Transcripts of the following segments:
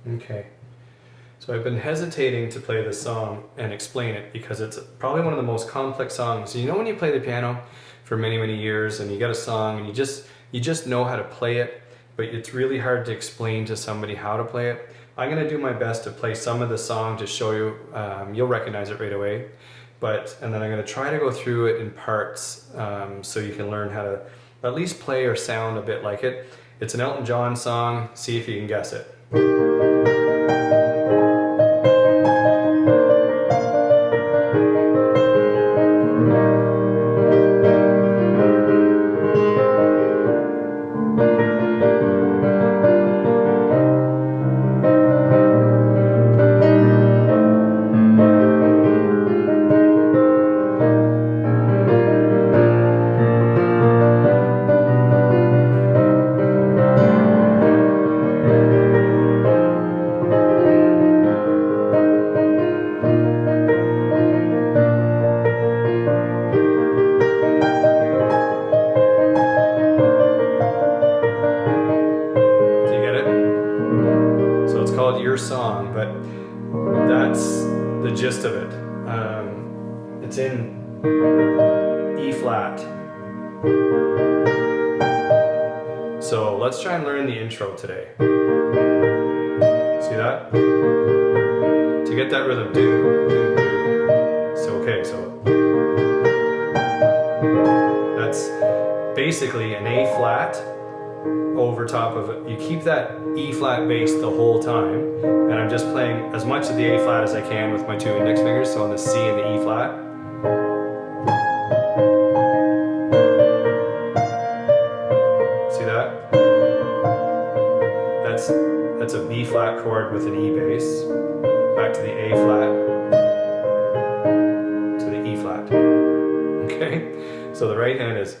Okay. So I've been hesitating to play this song and explain it because it's probably one of the most complex songs. You know when you play the piano for many, many years and you get a song and you just know how to play it, but it's really hard to explain to somebody how to play it. I'm going to do my best to play some of the song to show you. You'll recognize it right away. And then I'm going to try to go through it in parts so you can learn how to at least play or sound a bit like it. It's an Elton John song. See if you can guess it. Called Your Song, but that's the gist of it. It's in E flat. So let's try and learn the intro today. See that? To get that rhythm, do, do, do. So that's basically an A flat over top of it. You keep that E flat bass the whole time, and I'm just playing as much of the A flat as I can with my two index fingers, so on the C and the E flat. See that? That's a B flat chord with an E bass. Back to the A flat, to the E flat. Okay? So the right hand is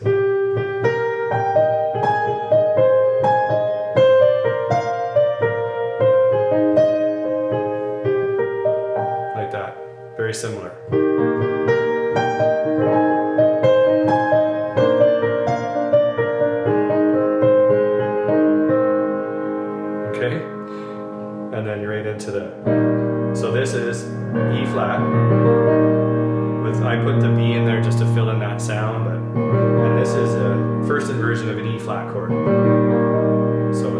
very similar. Okay? And then you're right into so this is E flat. I put the B in there just to fill in that sound, and this is a first inversion of an E flat chord. So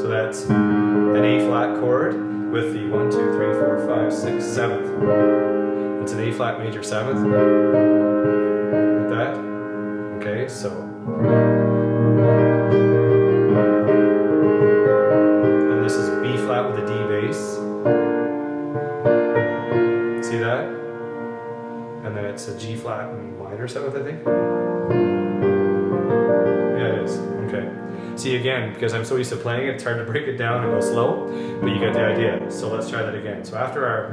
that's an A flat chord with the 1, 2, 3, 4, 5, 6, 7th. It's an A flat major 7th. Like that. Okay, so. And this is B flat with a D bass. See that? And then it's a G flat and minor 7th, I think. Yeah, it is. Okay. See, again, because I'm so used to playing it, it's hard to break it down and go slow, but you get the idea. So let's try that again. So after our...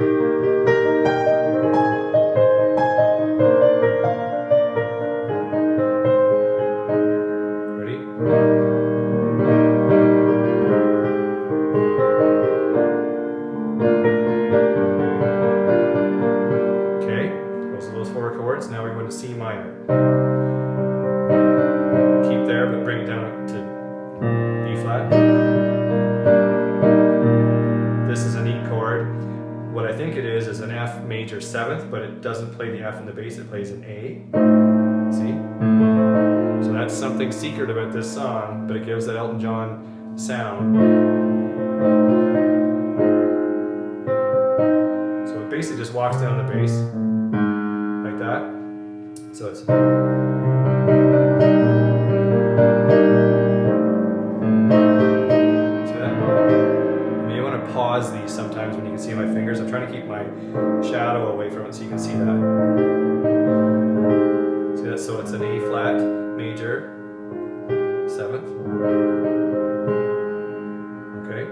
Ready? Okay, those are those 4 chords. Now we're going to C minor. Keep there, but bring it down to B flat. This is an E chord. What I think it is an F major 7th, but it doesn't play the F in the bass, it plays an A. See? So that's something secret about this song, but it gives that Elton John sound. So it basically just walks down the bass like that. So it's... Pause these sometimes when you can see my fingers. I'm trying to keep my shadow away from it so you can see that. See that? So it's an A flat major 7th. Okay,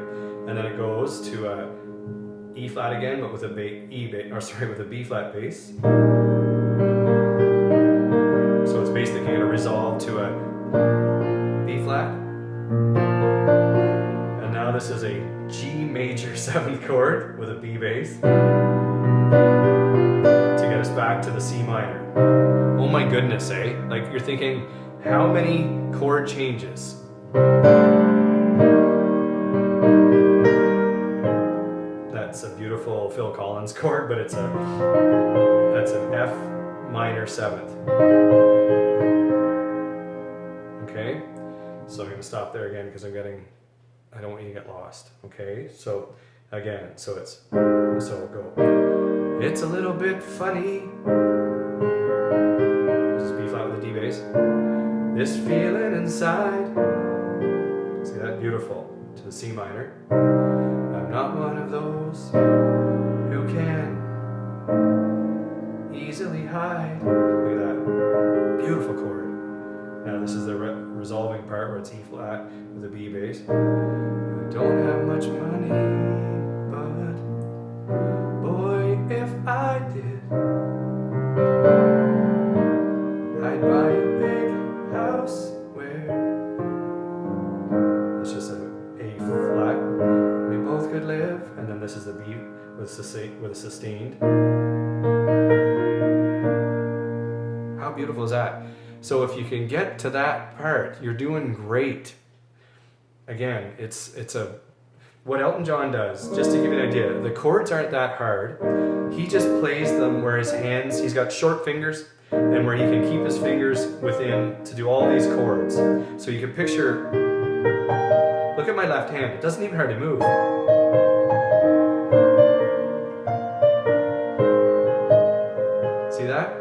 and then it goes to a E flat again, but with a with a B flat bass. So it's basically going to resolve to a B flat. And now this is a G major 7th chord with a B bass to get us back to the C minor. Oh my goodness, eh? Like you're thinking, how many chord changes? that's a beautiful Phil Collins chord, but that's an F minor 7th. Okay, so I'm going to stop there again because I don't want you to get lost. Okay, so again, so we'll go. It's a little bit funny. This is B flat with a D bass. This feeling inside. See that? Beautiful. To the C minor. I'm not one of those who can easily hide. Look at that. Beautiful chord. Now this is the resolving part where it's E flat with a B bass. I don't have much money, but boy, if I did, I'd buy a big house where it's just a flat. We both could live, and then this is the B with a sustained. How beautiful is that? So if you can get to that part, you're doing great. Again, it's what Elton John does, just to give you an idea, the chords aren't that hard. He just plays them where he's got short fingers, and where he can keep his fingers within to do all these chords. So you can picture, look at my left hand, it doesn't even hardly move. See that?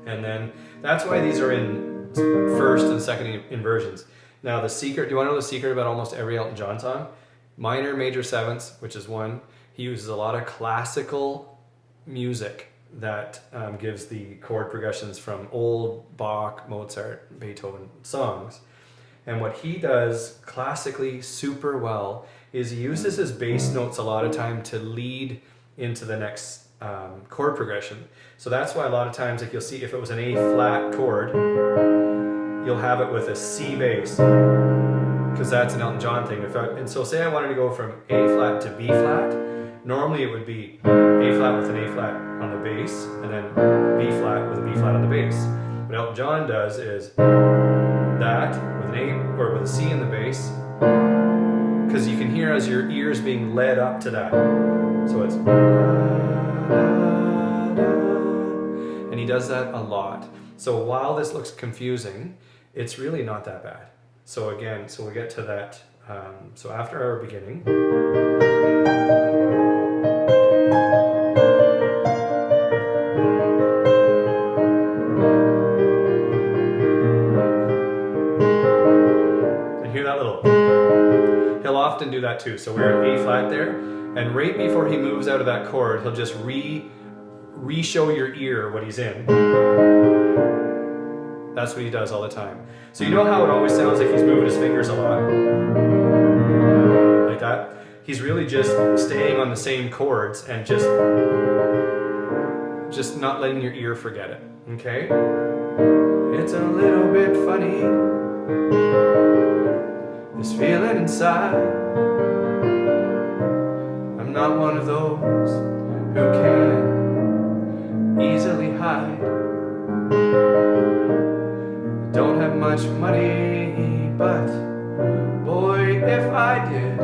And then that's why these are in first and second inversions. Now the secret, do you want to know the secret about almost every Elton John song? Minor, major sevenths, which is 1. He uses a lot of classical music that gives the chord progressions from old Bach, Mozart, Beethoven songs. And what he does classically super well is he uses his bass notes a lot of time to lead into the next chord progression. So that's why a lot of times, like you'll see, if it was an A flat chord, you'll have it with a C bass, because that's an Elton John thing. And so say I wanted to go from A flat to B flat, normally it would be A flat with an A flat on the bass, and then B flat with a B flat on the bass. What Elton John does is that with an A or with a C in the bass, because you can hear as your ears being led up to that. So it's, and he does that a lot. So while this looks confusing, it's really not that bad. So again, so we'll get to that. So after our beginning, and hear that little, he'll often do that too. So we're at A flat there, and right before he moves out of that chord, he'll just re-show your ear what he's in. That's what he does all the time. So you know how it always sounds like he's moving his fingers a lot? Like that? He's really just staying on the same chords and just not letting your ear forget it. Okay? It's a little bit funny, this feeling inside. I'm not one of those who can easily hide. Don't have much money, but boy, if I did,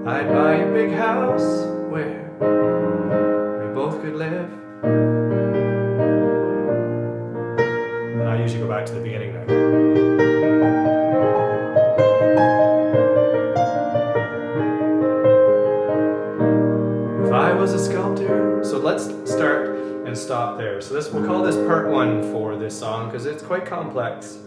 I'd buy a big house where we both could live. And I usually go back to the beginning now. If I was a sculptor, so let's start and stop there. So we'll call this part 1 for this song because it's quite complex.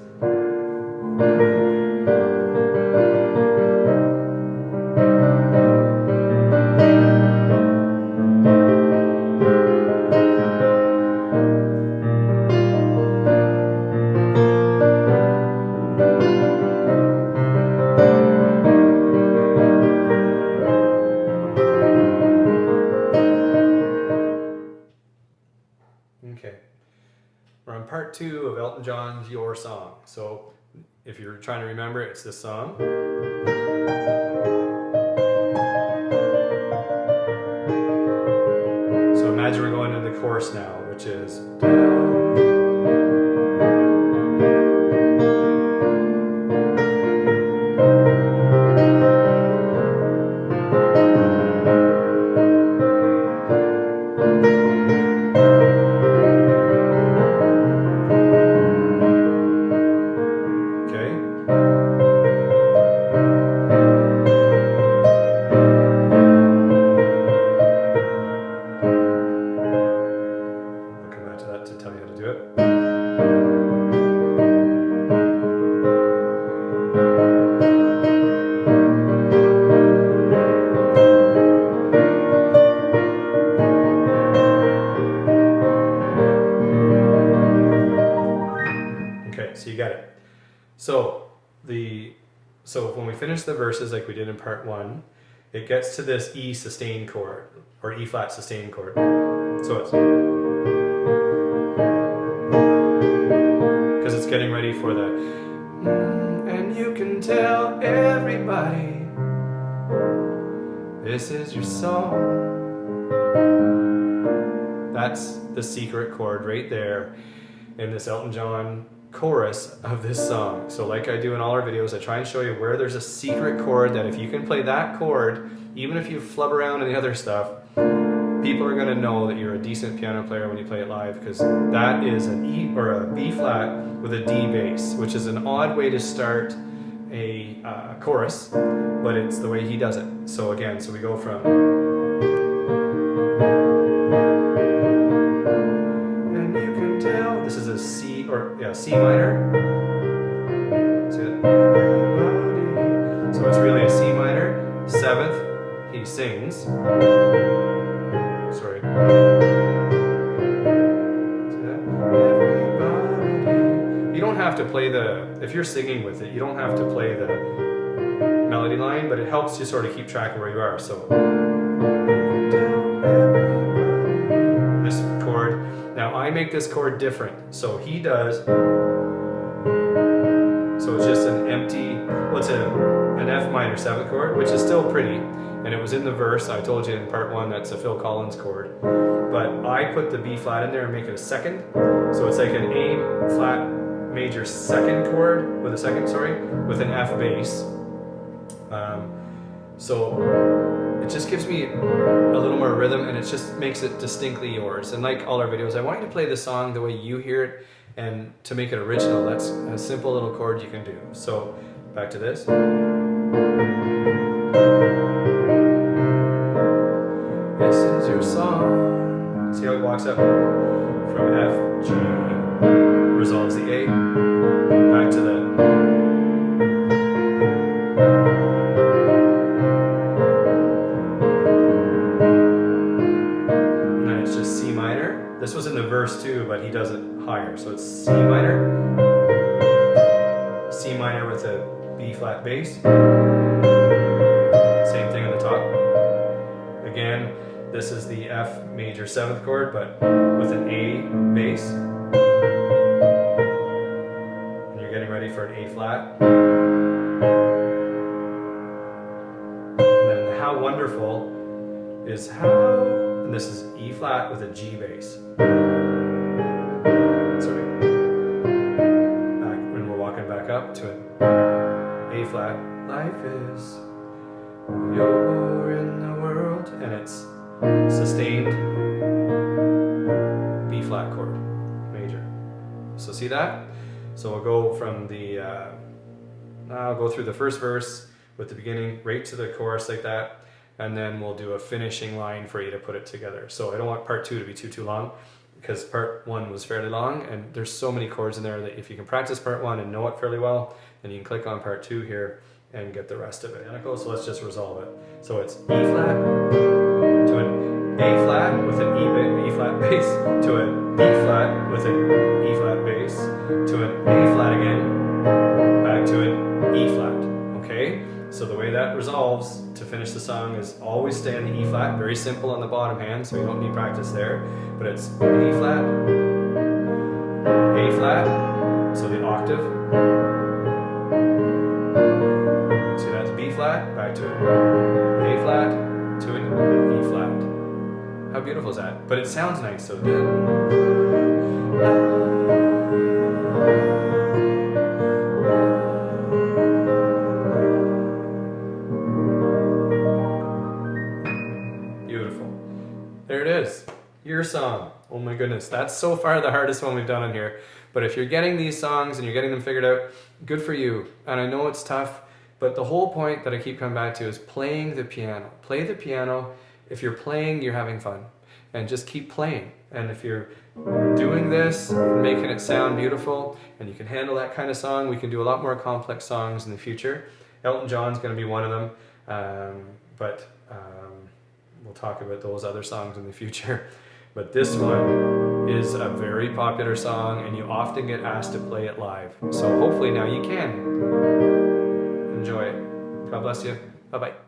Okay, we're on part 2 of Elton John's Your Song. So if you're trying to remember, it's this song. So imagine we're going into the chorus now, which is finish the verses like we did in part 1, it gets to this E sustain chord, or E flat sustain chord. So it's, because it's getting ready for the, and you can tell everybody this is your song. That's the secret chord right there in this Elton John chorus of this song. So like I do in all our videos, I try and show you where there's a secret chord that if you can play that chord, even if you flub around in the other stuff, people are going to know that you're a decent piano player when you play it live, because that is an E or a B flat with a D bass, which is an odd way to start a chorus, but it's the way he does it. So again, so we go from, and you can tell, this is a C, or yeah, C minor. So it's really a C minor, 7th, he sings. Sorry. You don't have to play the, if you're singing with it, you don't have to play the melody line, but it helps you sort of keep track of where you are. So this chord, now I make this chord different. So he does, so it's just an empty, well, it's an F minor 7th chord, which is still pretty, and it was in the verse. I told you in part 1 that's a Phil Collins chord, but I put the B flat in there and make it a 2nd, so it's like an A flat major 2nd chord with a 2nd, with an F bass. So it just gives me a little more rhythm, and it just makes it distinctly yours. And like all our videos, I want you to play the song the way you hear it, and to make it original, that's a simple little chord you can do. So back to this. This is your song. See how it walks up from F, G, resolves the A, back to the, and then it's just C minor. This was in the verse too, but he does it higher. So it's C minor with a B flat bass. Same thing on the top. Again, this is the F major 7th chord, but with an A bass. And you're getting ready for an A flat. And then how wonderful is how, and this is E flat with a G bass. Sorry. When we're walking back up to an A flat. Life is, you're in the world, and it's sustained B flat chord, major. So see that? So we'll go from the, I'll go through the first verse with the beginning right to the chorus like that, and then we'll do a finishing line for you to put it together. So I don't want part 2 to be too long, because part 1 was fairly long, and there's so many chords in there that if you can practice part 1 and know it fairly well, then you can click on part 2 here and get the rest of it. So let's just resolve it. So it's E flat to an A flat with an E flat bass, to an B flat with an E flat bass, to an A flat again, back to an E flat. Okay? So the way that resolves to finish the song is always stay on the E flat, very simple on the bottom hand, so you don't need practice there. But it's A flat, so the octave. So that's B flat, back to A flat, to an E flat. How beautiful is that? But it sounds nice, so beautiful. There it is. Your song. Oh my goodness, that's so far the hardest one we've done on here. But if you're getting these songs and you're getting them figured out, good for you. And I know it's tough, but the whole point that I keep coming back to is playing the piano. Play the piano. If you're playing, you're having fun. And just keep playing. And if you're doing this, making it sound beautiful, and you can handle that kind of song, we can do a lot more complex songs in the future. Elton John's going to be one of them, but we'll talk about those other songs in the future. But this one is a very popular song, and you often get asked to play it live. So hopefully now you can. Enjoy it. God bless you. Bye-bye.